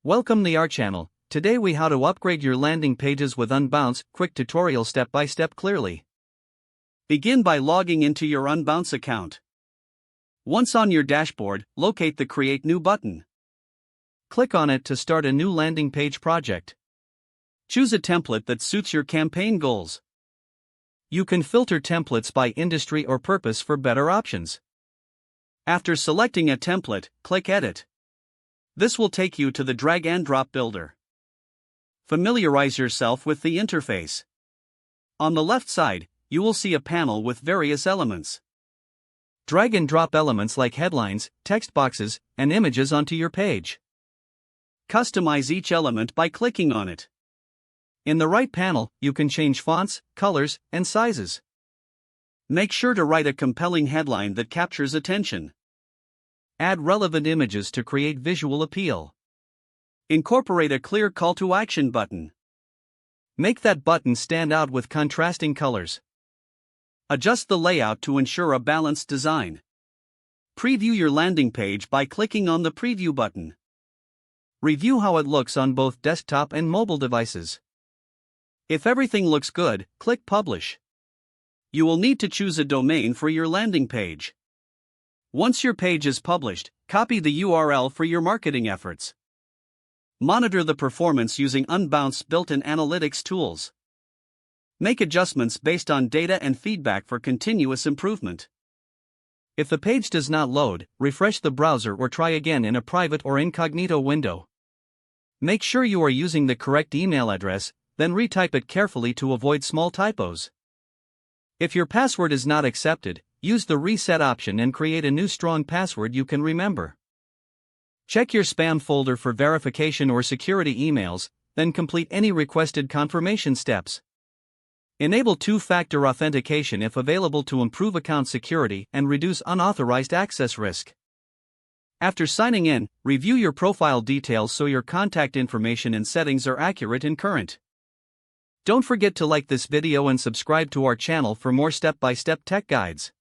Welcome to our channel. Today we how to upgrade your landing pages with Unbounce, quick tutorial step by step clearly. Begin by logging into your Unbounce account. Once on your dashboard, locate the Create New button. Click on it to start a new landing page project. Choose a template that suits your campaign goals. You can filter templates by industry or purpose for better options. After selecting a template, click Edit. This will take you to the drag and drop builder. Familiarize yourself with the interface. On the left side, you will see a panel with various elements. Drag and drop elements like headlines, text boxes, and images onto your page. Customize each element by clicking on it. In the right panel, you can change fonts, colors, and sizes. Make sure to write a compelling headline that captures attention. Add relevant images to create visual appeal. Incorporate a clear call to action button. Make that button stand out with contrasting colors. Adjust the layout to ensure a balanced design. Preview your landing page by clicking on the Preview button. Review how it looks on both desktop and mobile devices. If everything looks good, click Publish. You will need to choose a domain for your landing page. Once your page is published, copy the URL for your marketing efforts. Monitor the performance using Unbounce built-in analytics tools. Make adjustments based on data and feedback for continuous improvement. If the page does not load, refresh the browser or try again in a private or incognito window. Make sure you are using the correct email address, then retype it carefully to avoid small typos. If your password is not accepted, use the reset option and create a new strong password you can remember. Check your spam folder for verification or security emails, then complete any requested confirmation steps. Enable two-factor authentication if available to improve account security and reduce unauthorized access risk. After signing in, review your profile details so your contact information and settings are accurate and current. Don't forget to like this video and subscribe to our channel for more step-by-step tech guides.